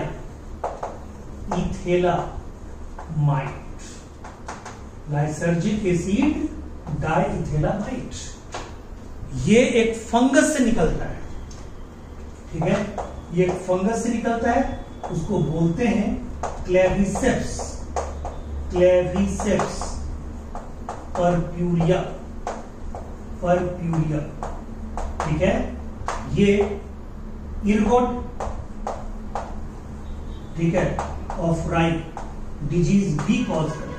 इथेलामाइड, lysergic acid diethylamide. ये एक फंगस से निकलता है, ठीक है, ये एक फंगस से निकलता है, उसको बोलते हैं क्लेविसेप्स, क्लेविसेप्स परप्यूरिया, परप्यूरिया, ठीक है। ये इर्गोट, ठीक है, ऑफ राइट डिजीज भी कॉज करता है।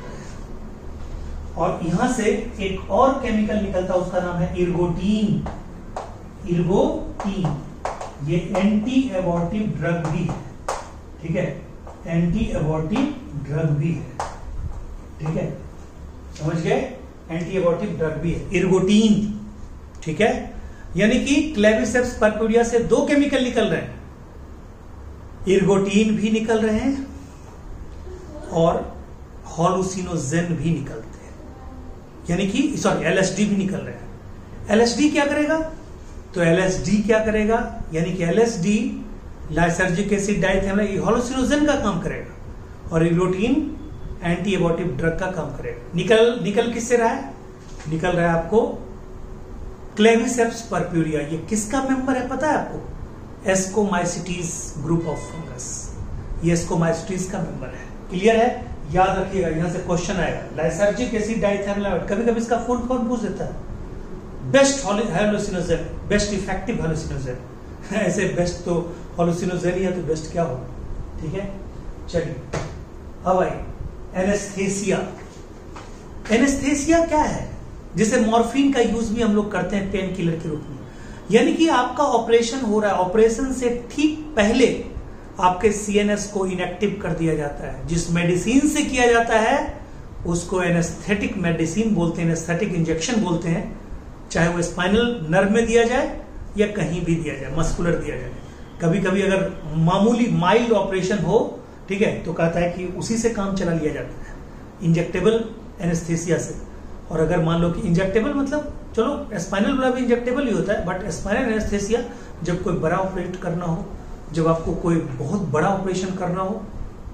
और यहां से एक और केमिकल निकलता है, उसका नाम है इर्गोटीन। इर्गोटीन ये एंटी एबॉर्टिव ड्रग भी है, ठीक है, एंटी एबॉर्टिव ड्रग भी है, ठीक है, समझ गए, एंटी एबॉर्टिव ड्रग भी है इर्गोटीन, ठीक है। यानी कि क्लेविसेप्स परपुरिया से दो केमिकल निकल रहे हैं, इर्गोटीन भी निकल रहे हैं और हॉलुसिनोजेन भी निकलते हैं, यानी कि सॉरी एलएसडी भी निकल रहे हैं। एलएसडी क्या करेगा? तो एलएसडी क्या करेगा, यानी कि एलएसडी लाइसर्जिक एसिड डाइथैमलाइड हॉलुसिनोजेन का काम करेगा और इर्गोटीन एंटी एबॉर्टिव ड्रग का काम करेगा। निकल किससे रहा है? निकल रहा है आपको क्लेविसेप्स परप्यूरिया। ये किसका मेंबर है पता है आपको? एस्कोमाइसिटीज ग्रुप ऑफ फंगस, ये एस्कोमाइसिटीज का मेंबर है। क्लियर है? याद रखिएगा, यहां से क्वेश्चन आएगा। लाइसर्जिक एसिड डाइथैमलाइड, कभी कभी इसका फुल फॉर्म पूछ देता है, बेस्ट हालुसिनोजेन, बेस्ट इफेक्टिव हालुसिनोजेन। ऐसे बेस्ट तो हालुसिनोजेन ही है, तो बेस्ट क्या होगा, ठीक है। चलिए अब आई एनेस्थेसिया। एनेस्थेसिया क्या है? जिसे मॉर्फिन का यूज भी हम लोग करते हैं पेन किलर के रूप में। यानी कि आपका ऑपरेशन हो रहा है, ऑपरेशन से ठीक पहले आपके सीएनएस को इनएक्टिव कर दिया जाता है। जिस मेडिसिन से किया जाता है उसको एनेस्थेटिक मेडिसिन बोलते हैं, एनेस्थेटिक इंजेक्शन बोलते हैं, चाहे वो स्पाइनल नर्व में दिया जाए या कहीं भी दिया जाए, मस्कुलर दिया जाए। कभी कभी अगर मामूली माइल्ड ऑपरेशन हो, ठीक है, तो कहता है कि उसी से काम चला लिया जाता है, इंजेक्टेबल एनेस्थेसिया से। और अगर मान लो कि इंजेक्टेबल मतलब चलो स्पाइनल वाला भी इंजेक्टेबल ही होता है, बट स्पाइनल एनेस्थेसिया जब कोई बड़ा ऑपरेट करना हो, जब आपको कोई बहुत बड़ा ऑपरेशन करना हो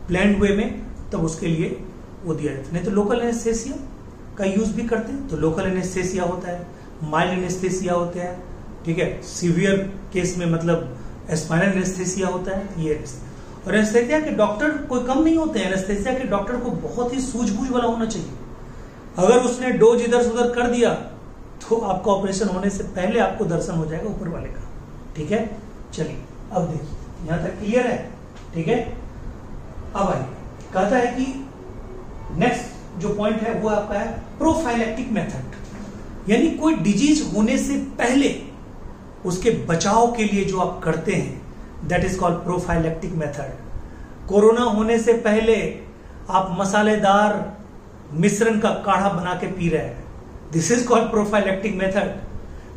प्लान्ड वे में, तब उसके लिए वो दिया जाता है। नहीं तो लोकल एनेस्थेसिया का यूज भी करते हैं, तो लोकल एनेस्थेसिया होता है, माइल्ड एनेस्थेसिया होता है, ठीक है, सीवियर केस में मतलब स्पाइनल एनेस्थेसिया होता है। ये और एनेस्थेसिया के डॉक्टर कोई कम नहीं होते हैं, एनेस्थेसिया के डॉक्टर को बहुत ही सूझबूझ वाला होना चाहिए। अगर उसने डोज इधर से उधर कर दिया तो आपका ऑपरेशन होने से पहले आपको दर्शन हो जाएगा ऊपर वाले का, ठीक है। चलिए अब देखिए, यहां तक क्लियर है, ठीक है। अब आइए, कहता है कि नेक्स्ट जो पॉइंट है वो आपका है प्रोफाइलेक्टिक मेथड। यानी कोई डिजीज होने से पहले उसके बचाव के लिए जो आप करते हैं, that is called prophylactic method. Corona होने से पहले आप मसालेदार मिश्रण का काढ़ा बना के पी रहे हैं, this is called prophylactic method.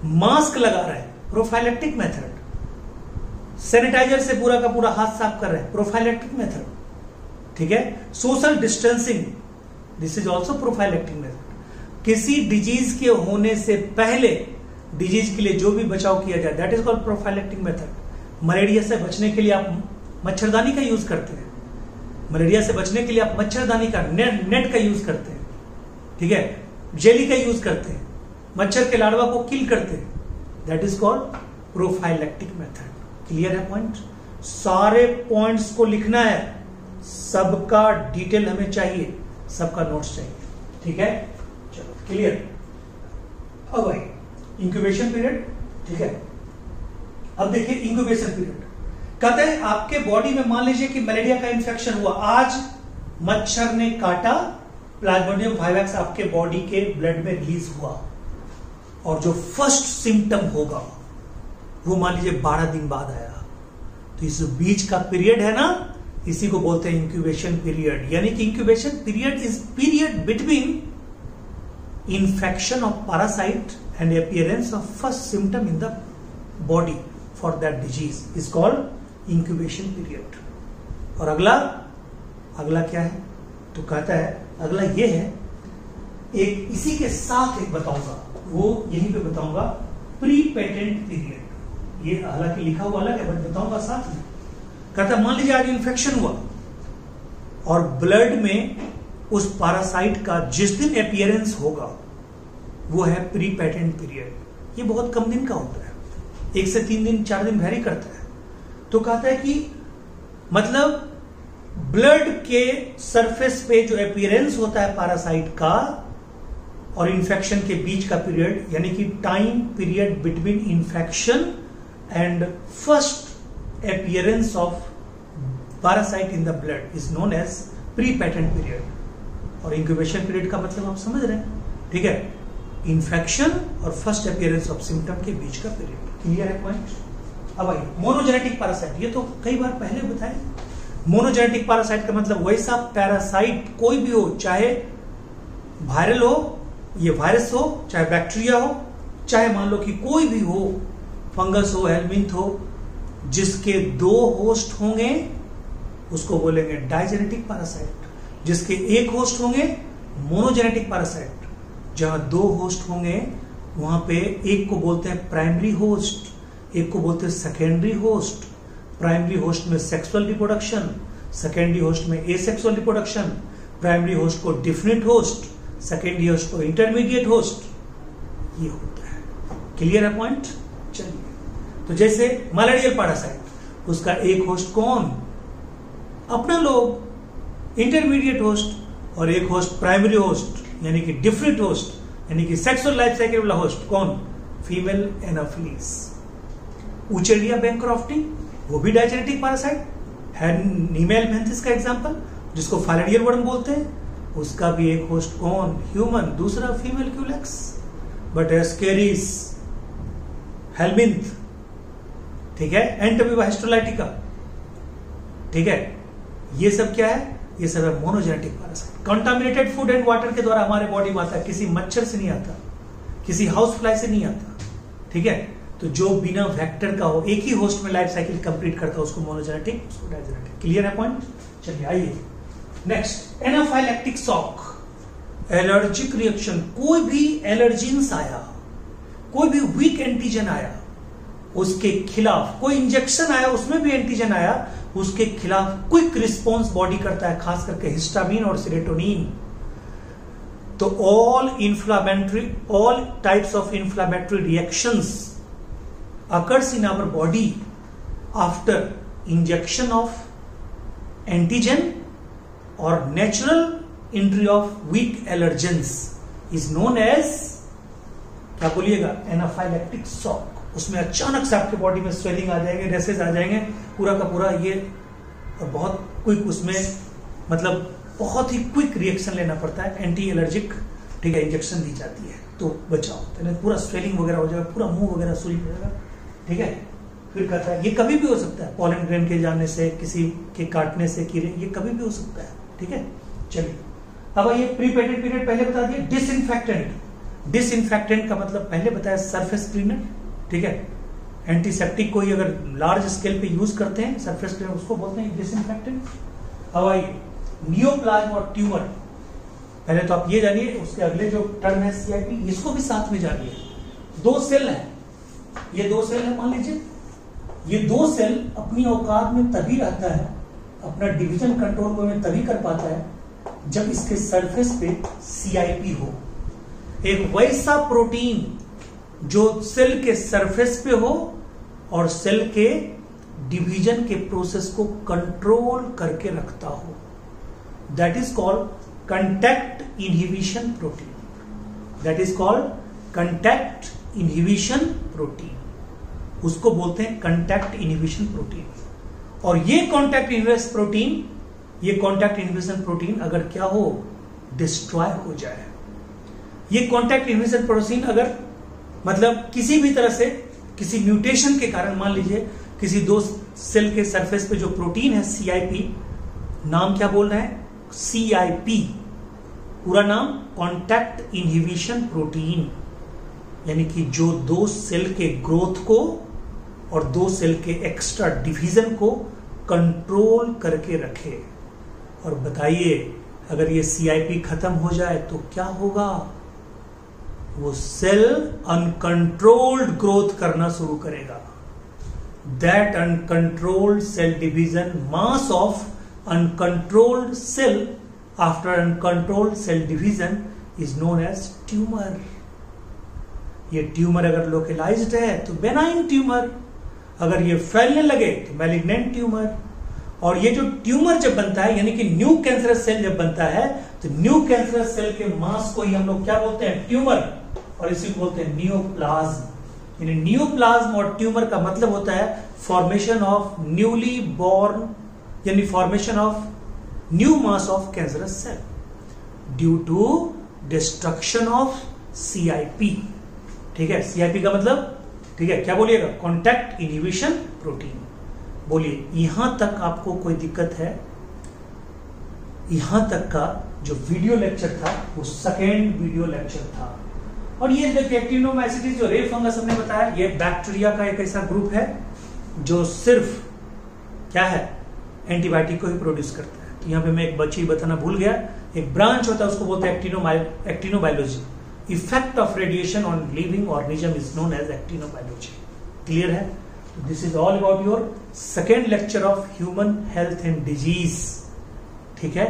Mask लगा रहे हैं, प्रोफाइलेक्टिक मेथड। सैनिटाइजर से पूरा का पूरा हाथ साफ कर रहे हैं, प्रोफाइलेक्टिक मेथड, ठीक है। Social distancing, this is also prophylactic method. किसी डिजीज के होने से पहले डिजीज के लिए जो भी बचाव किया जाए, that is called prophylactic method. Malaria से बचने के लिए आप मच्छरदानी का यूज करते हैं, मलेरिया से बचने के लिए आप मच्छरदानी का नेट का यूज करते हैं, ठीक है, जेली का यूज करते हैं, मच्छर के लार्वा को किल करते हैं, that is called prophylactic method. Clear है पॉइंट? सारे पॉइंट्स को लिखना है, सबका डिटेल हमें चाहिए, सबका नोट्स चाहिए, ठीक है। चलो क्लियर। अब भाई इंक्यूबेशन पीरियड, ठीक है। अब देखिए इंक्यूबेशन पीरियड कहते हैं आपके बॉडी में, मान लीजिए कि मलेरिया का इन्फेक्शन हुआ, आज मच्छर ने काटा, प्लाज्मोडियम वाइवाक्स आपके बॉडी के ब्लड में रिलीज हुआ, और जो फर्स्ट सिम्टम होगा वो मान लीजिए 12 दिन बाद आया, तो इस बीच का पीरियड है ना, इसी को बोलते हैं इंक्यूबेशन पीरियड। यानी कि incubation period is period between infection of parasite and appearance of first symptom in the body for that disease is called incubation period। और अगला क्या है? तो कहता है अगला ये है, एक इसी के साथ एक बताऊंगा, वो यहीं पे बताऊंगा, प्री पेटेंट पीरियड। ये हालांकि लिखा हुआ अलग है, बट बताऊंगा साथ में। कहता है मान लीजिए आज इन्फेक्शन हुआ और ब्लड में उस पैरासाइट का जिस दिन अपीयरेंस होगा वो है प्री पेटेंट पीरियड। ये बहुत कम दिन का होता है, 1 से 3 दिन 4 दिन वेरी करता है। तो कहता है कि मतलब ब्लड के सरफेस पे जो अपीयरेंस होता है पैरासाइट का और इन्फेक्शन के बीच का पीरियड, यानी कि time period between infection and first appearance of parasite in the blood is known as pre-patent period. और इंक्यूबेशन पीरियड का मतलब आप समझ रहे हैं, ठीक है, इन्फेक्शन और फर्स्ट अपीयरेंस ऑफ सिम्टम के बीच का पीरियड। क्लियर है पॉइंट। अब आइए मोनोजेनेटिक पैरासाइट, ये तो कई बार पहले बताए। मोनोजेनेटिक पैरासाइट का मतलब वैसा पैरासाइट कोई भी हो, चाहे वायरल हो, ये वायरस हो, चाहे बैक्टीरिया हो, चाहे मान लो कि कोई भी हो, फंगस हो, हेलमिंथ हो, जिसके 2 होस्ट होंगे उसको बोलेंगे डाइजेनेटिक पैरासाइट। जिसके 1 होस्ट होंगे मोनोजेनेटिक पैरासाइट। जहां 2 होस्ट होंगे वहां पे एक को बोलते हैं प्राइमरी होस्ट, एक को बोलते हैं सेकेंडरी होस्ट। प्राइमरी होस्ट में सेक्सुअल रिप्रोडक्शन, सेकेंडरी होस्ट में एसेक्सुअल रिप्रोडक्शन, प्राइमरी होस्ट को डिफिनिट होस्ट, सेकेंडरी होस्ट को इंटरमीडिएट होस्ट, ये होता है। क्लियर है पॉइंट। चलिए, तो जैसे मलेरियल पैरासाइट, उसका 1 होस्ट कौन? अपना लोग, इंटरमीडिएट होस्ट, और 1 होस्ट प्राइमरी होस्ट यानी कि डिफरेंट होस्ट, यानी कि सेक्सुअल लाइफ साइकिल वाला होस्ट कौन? Female Anopheles. उचेरिया बैंक्रॉफ्टी, वो भी डाइजेनेटिक पैरासाइट है। नीमेलमेंथिस का एग्जांपल, जिसको फाइलेरियल वर्म बोलते हैं, उसका भी 1 होस्ट कौन? ह्यूमन, दूसरा female Culex. But Ascaris, helminth, ठीक है, एंटोमीबा हिस्टोलाइटिका, ठीक है, ये सब क्या है? ये सब है monogenetic parasite. Contaminated food and water के द्वारा हमारे बॉडी में आता है, किसी मच्छर से नहीं आता, किसी हाउस फ्लाई से नहीं आता, ठीक है। तो जो बिना वेक्टर का हो, एक ही होस्ट में लाइफ साइकिल कंप्लीट करता है, उसको मोनोजेनेटिक, उसको डाइजेनेटिक। क्लियर है पॉइंट। चलिए आइए next, anaphylactic shock, allergic reaction. कोई भी एलर्जीन्स आया, कोई भी वीक एंटीजन आया, उसके खिलाफ कोई इंजेक्शन आया, उसमें भी एंटीजन आया, उसके खिलाफ क्विक रिस्पॉन्स बॉडी करता है, खास करके हिस्टामिन और सेरोटोनिन। तो all types of inflammatory reactions occurs in our body after injection of antigen or natural entry of weak allergens is known as, क्या बोलिएगा, एनाफाइलैक्टिक शॉक। उसमें अचानक से आपके बॉडी में स्वेलिंग आ जाएंगे, रेसेस आ जाएंगे, पूरा का पूरा ये, और बहुत क्विक उसमें मतलब बहुत ही क्विक रिएक्शन लेना पड़ता है, एंटी एलर्जिक, ठीक है, इंजेक्शन दी जाती है तो बचाव होता है। पूरा स्वेलिंग वगैरह हो जाएगा, पूरा मुंह वगैरह सूज जाएगा, ठीक है। फिर कहता है ये कभी भी हो सकता है, पॉलन ग्रेन के जाने से, किसी के काटने से, कीड़े, ये कभी भी हो सकता है, ठीक है। चलिए अब ये प्री पेटेंट पीरियड पहले बता दिए। डिसइंफेक्टेंट, डिसइंफेक्टेंट का मतलब पहले बताया सरफेस क्लीनर, ठीक है। एंटीसेप्टिक कोई अगर लार्ज स्केल पे यूज करते हैं सरफेस क्लीनर, उसको बोलते हैं डिसइंफेक्टेंट। अब आइए नियोप्लाज्म और ट्यूमर, पहले तो आप ये जानिए, उसके अगले जो टर्म है सीआईपी, इसको भी साथ में जानिए। 2 सेल है, ये 2 सेल है, मान लीजिए ये 2 सेल अपनी औकात में तभी रहता है, अपना डिवीजन कंट्रोल में तभी कर पाता है जब इसके सरफेस पे सीआईपी हो। एक वैसा प्रोटीन जो सेल के सरफेस पे हो और सेल के डिवीजन के प्रोसेस को कंट्रोल करके रखता हो, that is called contact inhibition protein. That is called contact inhibition protein, उसको बोलते हैं कंटैक्ट इनहिबिशन प्रोटीन। और ये कॉन्टैक्ट इनहिबिशन प्रोटीन, ये कॉन्टैक्ट इनहिबिशन प्रोटीन अगर क्या हो, डिस्ट्रॉय हो जाए, ये कॉन्टैक्ट इनहिबिशन प्रोटीन अगर मतलब किसी भी तरह से, किसी म्यूटेशन के कारण, मान लीजिए किसी 2 सेल के सरफेस पे जो प्रोटीन है सीआईपी, नाम क्या बोल रहे हैं, सीआईपी, पूरा नाम कॉन्टैक्ट इनहिबिशन प्रोटीन, यानी कि जो 2 सेल के ग्रोथ को और 2 सेल के एक्स्ट्रा डिवीजन को कंट्रोल करके रखे। और बताइए अगर ये सीआईपी खत्म हो जाए तो क्या होगा, वो सेल अनकंट्रोल्ड ग्रोथ करना शुरू करेगा। That uncontrolled cell division, mass of uncontrolled cell after uncontrolled cell division is known as tumour. ये ट्यूमर अगर लोकलाइज्ड है तो बेनाइन ट्यूमर, अगर ये फैलने लगे तो मैलिग्नेंट ट्यूमर। और ये जो ट्यूमर जब बनता है, यानी कि न्यू कैंसरस सेल जब बनता है, तो न्यू कैंसरस सेल के मास को ही हम लोग क्या बोलते हैं, ट्यूमर, और इसी को बोलते हैं नियोप्लाज्म। यानी नियोप्लाज्म और ट्यूमर का मतलब होता है फॉर्मेशन ऑफ न्यूली बॉर्न, यानी formation of new mass of cancerous cell due to destruction of CIP। ठीक है, CIP का मतलब, ठीक है, क्या बोलिएगा, कॉन्टैक्ट इनहिबिशन प्रोटीन। बोलिए, यहां तक आपको कोई दिक्कत है? यहां तक का जो वीडियो लेक्चर था वो सेकेंड वीडियो लेक्चर था। और ये देखिए एक्टिनोमाइसीट्स जो रे फंगस हमने बताया, ये बैक्टीरिया का एक ऐसा ग्रुप है जो सिर्फ क्या है, एंटीबायोटिक को ही प्रोड्यूस करता है। तो यहाँ पे मैं एक बच्ची बताना भूल गया, एक ब्रांच होता है उसको बोलते हैं actinobiology. Effect of radiation on living organism is known as actinobiology. Clear है? तो this is all about your second lecture of human health and disease. ठीक है,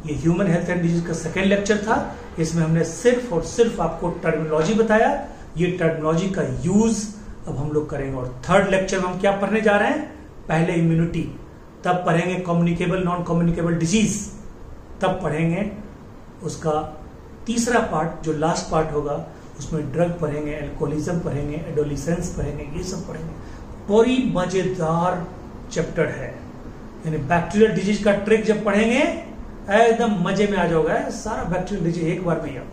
ये ह्यूमन हेल्थ एंड डिजीज का सेकेंड लेक्चर था। इसमें हमने सिर्फ और सिर्फ आपको टर्मिनोलॉजी बताया। ये टर्मिनोलॉजी का यूज अब हम लोग करेंगे। और थर्ड लेक्चर में हम क्या पढ़ने जा रहे हैं? पहले इम्यूनिटी, तब पढ़ेंगे कम्युनिकेबल नॉन कम्युनिकेबल डिजीज, तब पढ़ेंगे उसका तीसरा पार्ट जो लास्ट पार्ट होगा, उसमें ड्रग पढ़ेंगे, एल्कोहलिज्म पढ़ेंगे, एडोलिसेंस पढ़ेंगे, ये सब पढ़ेंगे। बड़ी मजेदार चैप्टर है। यानी बैक्टीरियल डिजीज का ट्रिक जब पढ़ेंगे एकदम मजे में आ जाओगे। सारा बैक्टीरियल डिजीज एक बार में याद,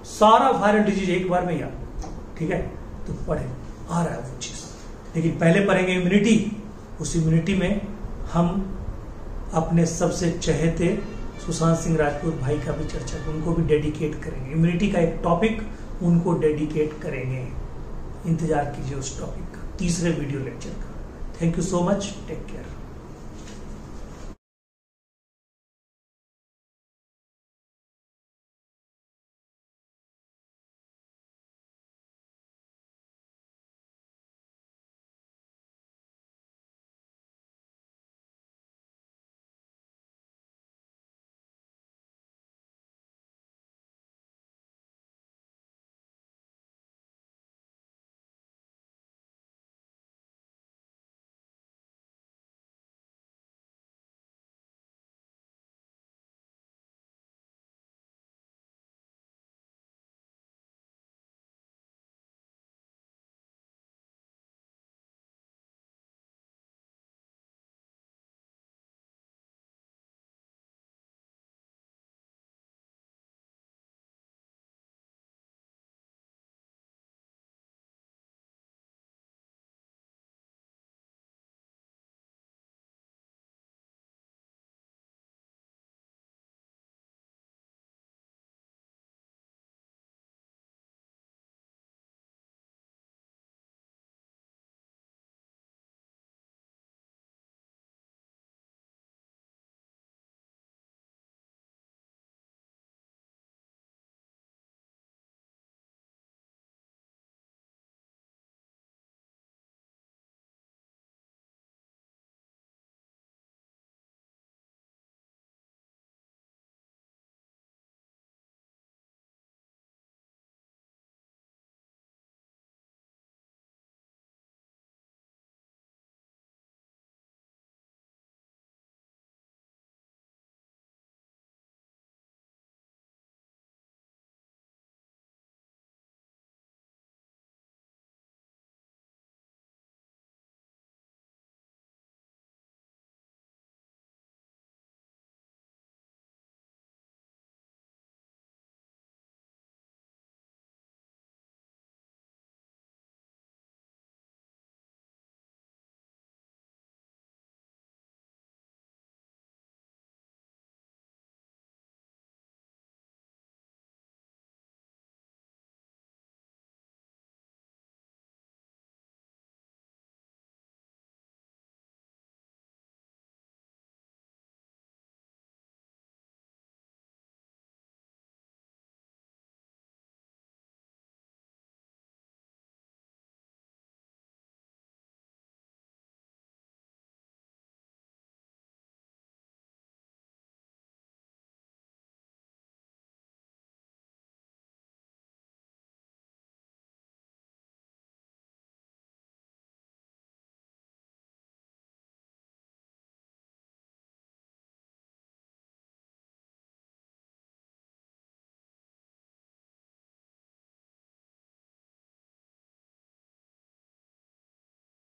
सारा वायरल डिजीज एक बार में याद। ठीक है, तो पढ़े, आ रहा है वो चीज। लेकिन पहले पढ़ेंगे इम्यूनिटी। उस इम्यूनिटी में हम अपने सबसे चहेते सुशांत सिंह राजपूत भाई का भी चर्चा, उनको भी डेडिकेट करेंगे। इम्यूनिटी का एक टॉपिक उनको डेडिकेट करेंगे। इंतजार कीजिए उस टॉपिक का, तीसरे वीडियो लेक्चर का। Thank you so much, take care.